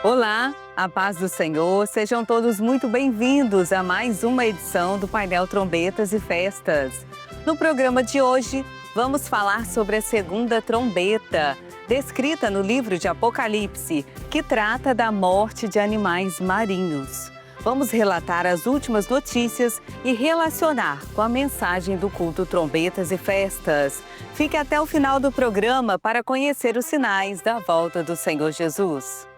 Olá, a paz do Senhor, sejam todos muito bem-vindos a mais uma edição do painel Trombetas e Festas. No programa de hoje, vamos falar sobre a segunda trombeta, descrita no livro de Apocalipse, que trata da morte de animais marinhos. Vamos relatar as últimas notícias e relacionar com a mensagem do culto Trombetas e Festas. Fique até o final do programa para conhecer os sinais da volta do Senhor Jesus.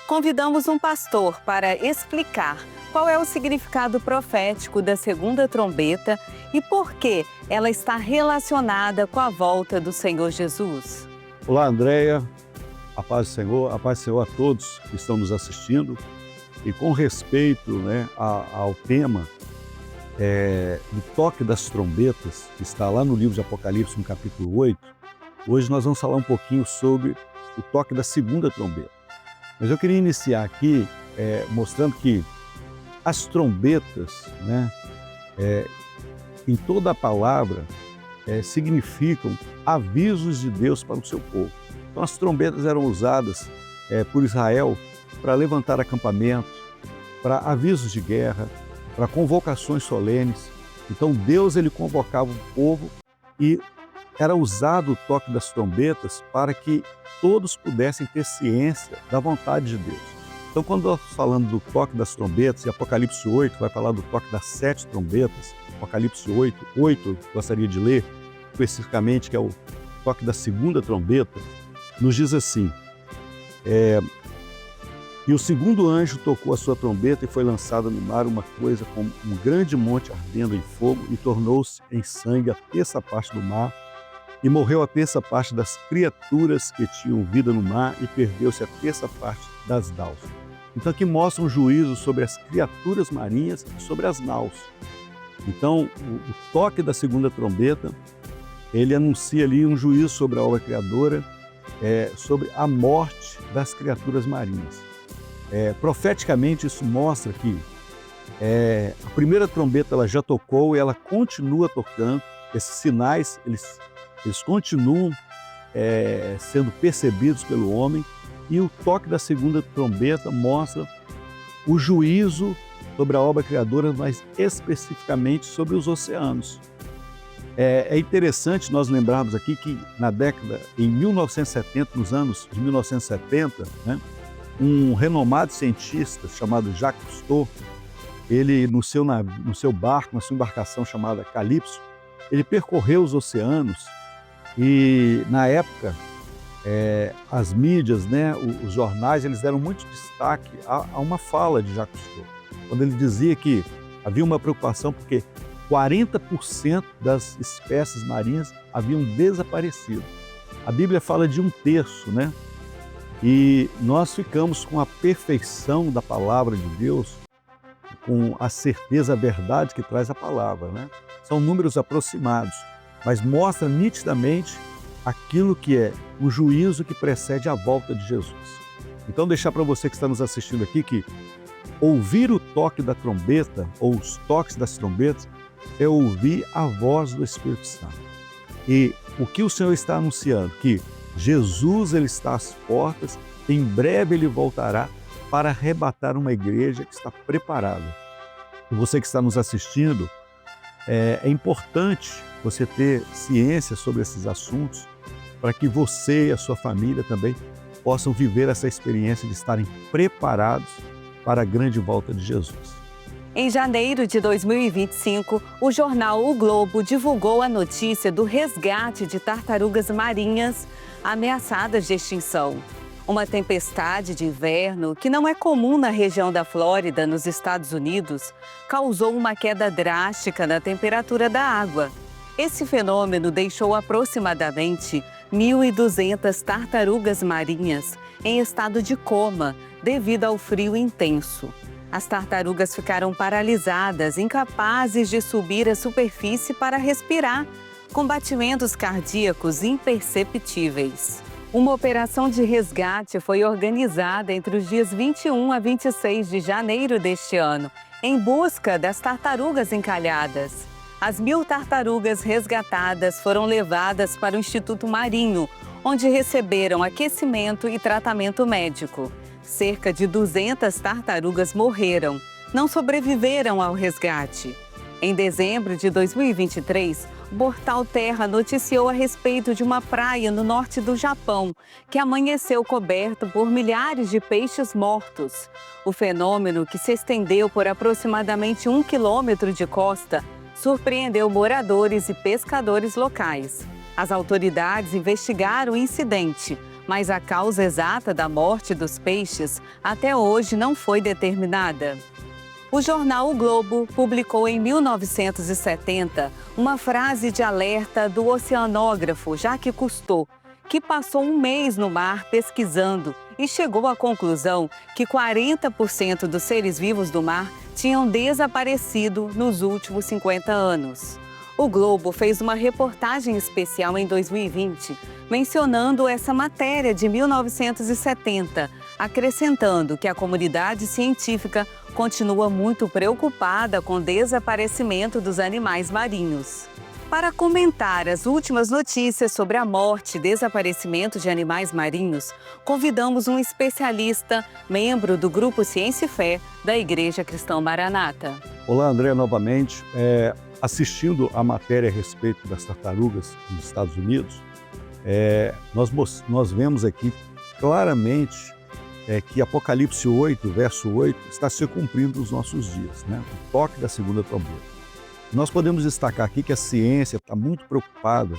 Convidamos um pastor para explicar qual é o significado profético da segunda trombeta e por que ela está relacionada com a volta do Senhor Jesus. Olá, Andréia, a paz do Senhor a todos que estão nos assistindo. E com respeito ao tema do toque das trombetas, que está lá no livro de Apocalipse, no capítulo 8, hoje nós vamos falar um pouquinho sobre o toque da segunda trombeta. Mas eu queria iniciar aqui mostrando que as trombetas, em toda a palavra, significam avisos de Deus para o seu povo. Então as trombetas eram usadas por Israel para levantar acampamentos, para avisos de guerra, para convocações solenes. Então Deus ele convocava o povo e era usado o toque das trombetas para que todos pudessem ter ciência da vontade de Deus. Então, quando nós falamos do toque das trombetas, e Apocalipse 8 vai falar do toque das 7 trombetas, Apocalipse 8, gostaria de ler especificamente, que é o toque da segunda trombeta, nos diz assim: e o segundo anjo tocou a sua trombeta e foi lançada no mar uma coisa como um grande monte ardendo em fogo e tornou-se em sangue a terça parte do mar. E morreu a terça parte das criaturas que tinham vida no mar e perdeu-se a terça parte das naus. Então aqui mostra um juízo sobre as criaturas marinhas e sobre as naus. Então o toque da segunda trombeta, ele anuncia ali um juízo sobre a obra criadora, sobre a morte das criaturas marinhas. Profeticamente isso mostra que a primeira trombeta ela já tocou e ela continua tocando. Esses sinais, eles continuam sendo percebidos pelo homem, e o toque da segunda trombeta mostra o juízo sobre a obra criadora, mas especificamente sobre os oceanos. É interessante nós lembrarmos aqui que em 1970, nos anos de 1970, um renomado cientista chamado Jacques Cousteau, ele no seu barco, na sua embarcação chamada Calypso, ele percorreu os oceanos. E na época, as mídias, os jornais, eles deram muito destaque a uma fala de Jacques Cousteau, quando ele dizia que havia uma preocupação porque 40% das espécies marinhas haviam desaparecido. A Bíblia fala de 1/3, E nós ficamos com a perfeição da palavra de Deus, com a certeza, a verdade que traz a palavra, São números aproximados, mas mostra nitidamente aquilo que é o juízo que precede a volta de Jesus. Então deixar para você que está nos assistindo aqui que ouvir o toque da trombeta, ou os toques das trombetas, é ouvir a voz do Espírito Santo. E o que o Senhor está anunciando? Que Jesus ele está às portas, em breve ele voltará para arrebatar uma igreja que está preparada. E você que está nos assistindo, é importante você ter ciência sobre esses assuntos para que você e a sua família também possam viver essa experiência de estarem preparados para a grande volta de Jesus. Em janeiro de 2025, o jornal O Globo divulgou a notícia do resgate de tartarugas marinhas ameaçadas de extinção. Uma tempestade de inverno, que não é comum na região da Flórida, nos Estados Unidos, causou uma queda drástica na temperatura da água. Esse fenômeno deixou aproximadamente 1.200 tartarugas marinhas em estado de coma devido ao frio intenso. As tartarugas ficaram paralisadas, incapazes de subir à superfície para respirar, com batimentos cardíacos imperceptíveis. Uma operação de resgate foi organizada entre os dias 21 a 26 de janeiro deste ano, em busca das tartarugas encalhadas. As 1.000 tartarugas resgatadas foram levadas para o Instituto Marinho, onde receberam aquecimento e tratamento médico. cerca de 200 tartarugas morreram, não sobreviveram ao resgate. Em dezembro de 2023, o Portal Terra noticiou a respeito de uma praia no norte do Japão, que amanheceu coberto por milhares de peixes mortos. O fenômeno, que se estendeu por aproximadamente 1 quilômetro de costa, surpreendeu moradores e pescadores locais. As autoridades investigaram o incidente, mas a causa exata da morte dos peixes até hoje não foi determinada. O jornal O Globo publicou em 1970 uma frase de alerta do oceanógrafo Jacques Cousteau, que passou um mês no mar pesquisando e chegou à conclusão que 40% dos seres vivos do mar tinham desaparecido nos últimos 50 anos. O Globo fez uma reportagem especial em 2020, mencionando essa matéria de 1970, acrescentando que a comunidade científica continua muito preocupada com o desaparecimento dos animais marinhos. Para comentar as últimas notícias sobre a morte e desaparecimento de animais marinhos, convidamos um especialista, membro do Grupo Ciência e Fé da Igreja Cristã Maranata. Olá, André, novamente. Assistindo a matéria a respeito das tartarugas nos Estados Unidos, nós vemos aqui claramente que Apocalipse 8, verso 8, está se cumprindo nos nossos dias, né? O toque da segunda trombeta. Nós podemos destacar aqui que a ciência está muito preocupada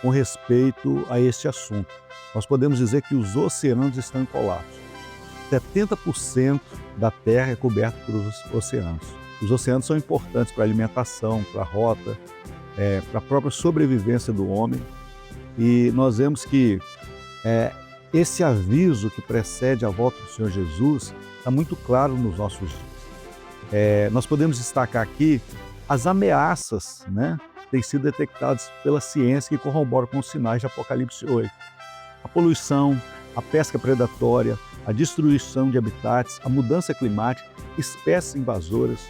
com respeito a este assunto. Nós podemos dizer que os oceanos estão em colapso. 70% da Terra é coberta por oceanos. Os oceanos são importantes para a alimentação, para a rota, para a própria sobrevivência do homem. E nós vemos que esse aviso que precede a volta do Senhor Jesus está muito claro nos nossos dias. Nós podemos destacar aqui as ameaças, né, que têm sido detectadas pela ciência que corroboram com os sinais de Apocalipse 8. A poluição, a pesca predatória, a destruição de habitats, a mudança climática, espécies invasoras.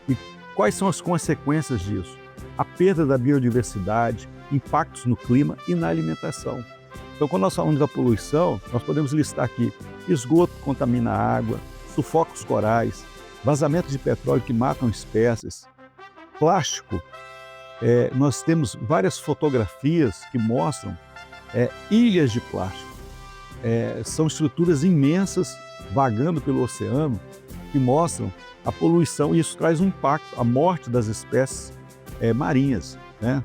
E quais são as consequências disso? A perda da biodiversidade, impactos no clima e na alimentação. Então, quando nós falamos da poluição, nós podemos listar aqui esgoto que contamina a água, sufoca os corais, vazamento de petróleo que matam espécies, plástico. Nós temos várias fotografias que mostram ilhas de plástico. São estruturas imensas vagando pelo oceano que mostram a poluição, e isso traz um impacto, a morte das espécies marinhas, né?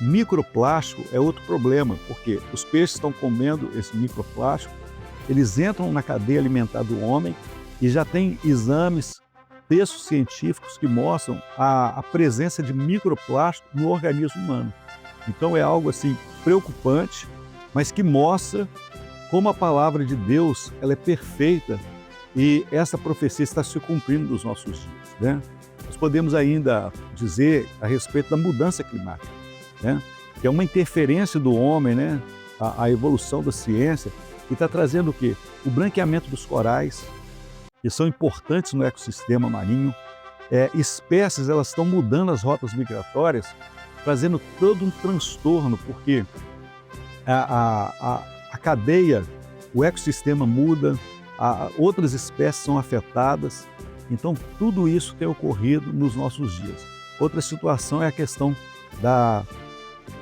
Microplástico é outro problema, porque os peixes estão comendo esse microplástico, eles entram na cadeia alimentar do homem e já tem exames, textos científicos que mostram a presença de microplástico no organismo humano. Então é algo assim preocupante, mas que mostra como a palavra de Deus ela é perfeita e essa profecia está se cumprindo nos nossos dias, né? Nós podemos ainda dizer a respeito da mudança climática, né? Que é uma interferência do homem, né? A evolução da ciência, que está trazendo o quê? O branqueamento dos corais, que são importantes no ecossistema marinho. Espécies elas estão mudando as rotas migratórias, trazendo todo um transtorno, porque a cadeia, o ecossistema muda, outras espécies são afetadas. Então, tudo isso tem ocorrido nos nossos dias. Outra situação é a questão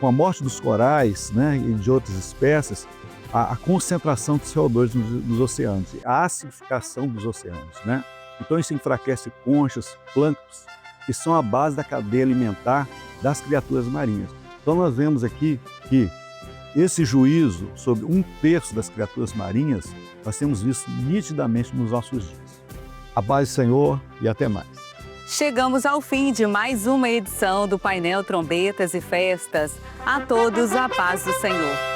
com a morte dos corais, né, e de outras espécies, a concentração de CO2 nos oceanos, a acidificação dos oceanos, né? Então, isso enfraquece conchas, plânctons, que são a base da cadeia alimentar das criaturas marinhas. Então, nós vemos aqui que esse juízo sobre 1/3 das criaturas marinhas, nós temos visto nitidamente nos nossos dias. A paz do Senhor e até mais. Chegamos ao fim de mais uma edição do Painel Trombetas e Festas. A todos a paz do Senhor.